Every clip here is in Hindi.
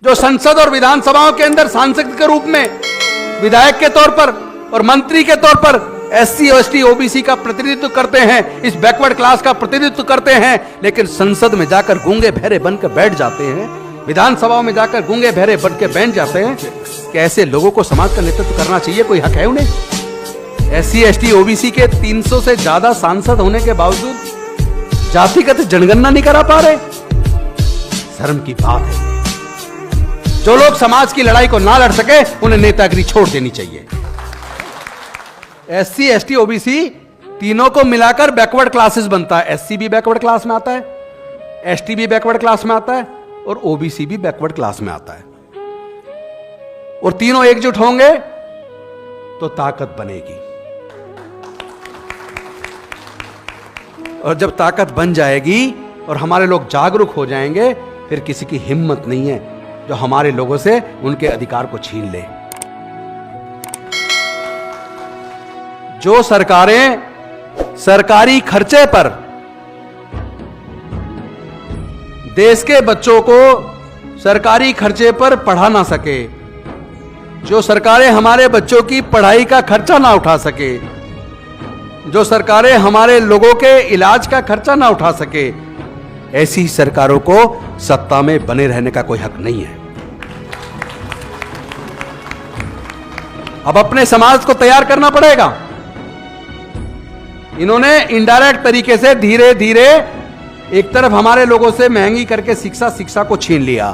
जो संसद और विधानसभाओं के अंदर सांसद के रूप में, विधायक के तौर पर और मंत्री के तौर पर एससी एसटी ओबीसी का प्रतिनिधित्व करते हैं, इस बैकवर्ड क्लास का प्रतिनिधित्व करते हैं, लेकिन संसद में जाकर गूंगे बहरे बनकर बैठ जाते हैं, विधानसभाओं में जाकर गूंगे बहरे बनकर बैठ जाते हैं। कि ऐसे लोगों को समाज का नेतृत्व करना चाहिए, कोई हक है उन्हें? एससी एसटी ओबीसी के 300 से ज्यादा सांसद होने के बावजूद जातिगत जनगणना नहीं करा पा रहे। शर्म की बात है। जो लोग समाज की लड़ाई को ना लड़ सके उन्हें नेतागिरी छोड़ देनी चाहिए। एससी एसटी ओबीसी तीनों को मिलाकर बैकवर्ड क्लासेस बनता है। एससी भी बैकवर्ड क्लास में आता है, एसटी भी बैकवर्ड क्लास में आता है और ओबीसी भी बैकवर्ड क्लास में आता है। और तीनों एकजुट होंगे तो ताकत बनेगी। और जब ताकत बन जाएगी और हमारे लोग जागरूक हो जाएंगे, फिर किसी की हिम्मत नहीं है जो हमारे लोगों से उनके अधिकार को छीन ले। जो सरकारें सरकारी खर्चे पर देश के बच्चों को सरकारी खर्चे पर पढ़ा ना सके, जो सरकारें हमारे बच्चों की पढ़ाई का खर्चा ना उठा सके, जो सरकारें हमारे लोगों के इलाज का खर्चा ना उठा सके, ऐसी सरकारों को सत्ता में बने रहने का कोई हक नहीं है। अब अपने समाज को तैयार करना पड़ेगा। इन्होंने इनडायरेक्ट तरीके से धीरे धीरे एक तरफ हमारे लोगों से महंगी करके शिक्षा को छीन लिया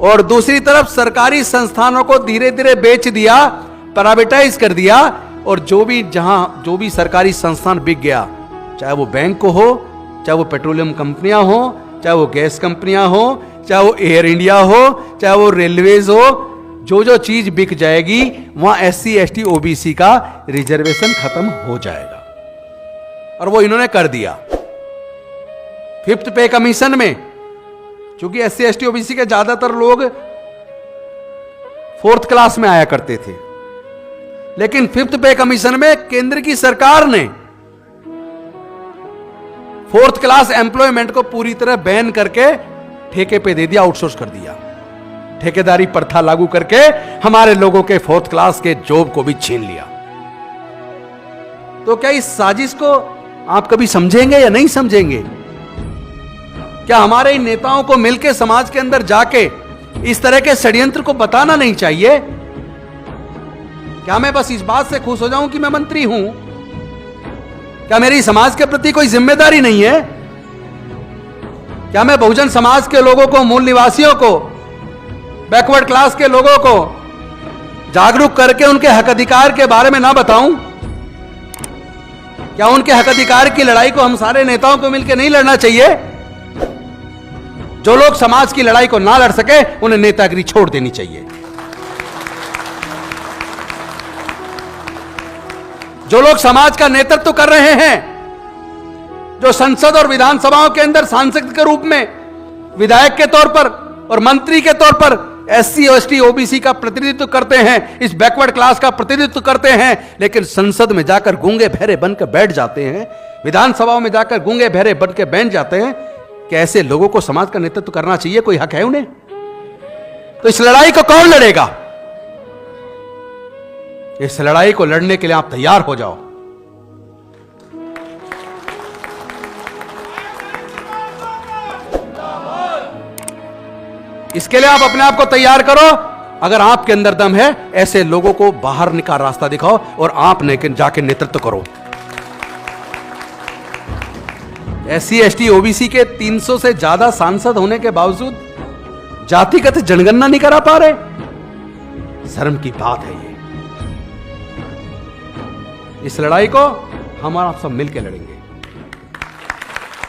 और दूसरी तरफ सरकारी संस्थानों को धीरे धीरे बेच दिया, प्राइवेटाइज कर दिया। और जो भी सरकारी संस्थान बिक गया, चाहे वो बैंक को हो, चाहे वो पेट्रोलियम कंपनियां हो, चाहे वो गैस कंपनियां हो, चाहे वो एयर इंडिया हो, चाहे वो रेलवेज हो, जो चीज बिक जाएगी वहां एससी एसटी ओबीसी का रिजर्वेशन खत्म हो जाएगा। और वो इन्होंने कर दिया। फिफ्थ पे कमीशन में, क्योंकि एससी एसटी ओबीसी के ज्यादातर लोग फोर्थ क्लास में आया करते थे, लेकिन फिफ्थ पे कमीशन में केंद्र की सरकार ने फोर्थ क्लास एम्प्लॉयमेंट को पूरी तरह बैन करके ठेके पे दे दिया, आउटसोर्स कर दिया। ठेकेदारी प्रथा लागू करके हमारे लोगों के फोर्थ क्लास के जॉब को भी छीन लिया। तो क्या इस साजिश को आप कभी समझेंगे या नहीं समझेंगे? क्या हमारे इन नेताओं को मिलकर समाज के अंदर जाके इस तरह के षड्यंत्र को बताना नहीं चाहिए? क्या मैं बस इस बात से खुश हो जाऊं कि मैं मंत्री हूं? क्या मेरी समाज के प्रति कोई जिम्मेदारी नहीं है? क्या मैं बहुजन समाज के लोगों को, मूल निवासियों को, बैकवर्ड क्लास के लोगों को जागरूक करके उनके हक अधिकार के बारे में ना बताऊं? क्या उनके हक अधिकार की लड़ाई को हम सारे नेताओं को मिलकर नहीं लड़ना चाहिए? जो लोग समाज की लड़ाई को ना लड़ सके उन्हें नेतागिरी छोड़ देनी चाहिए। जो लोग समाज का नेतृत्व कर रहे हैं, जो संसद और विधानसभाओं के अंदर सांसद के रूप में, विधायक के तौर पर और मंत्री के तौर पर एससी एसटी ओबीसी का प्रतिनिधित्व करते हैं, इस बैकवर्ड क्लास का प्रतिनिधित्व करते हैं, लेकिन संसद में जाकर गूंगे बहरे बनकर बैठ जाते हैं, विधानसभाओं में जाकर गूंगे बहरे बनकर बैठ जाते हैं। कि ऐसे लोगों को समाज का नेतृत्व करना चाहिए, कोई हक है उन्हें? तो इस लड़ाई को कौन लड़ेगा? इस लड़ाई को लड़ने के लिए आप तैयार हो जाओ। इसके लिए आप अपने आप को तैयार करो। अगर आपके अंदर दम है, ऐसे लोगों को बाहर निकाल रास्ता दिखाओ और आप जाके नेतृत्व करो। एससी एसटी ओबीसी के 300 से ज्यादा सांसद होने के बावजूद जातिगत जनगणना नहीं करा पा रहे। शर्म की बात है ये। इस लड़ाई को हम और आप सब मिलकर लड़ेंगे।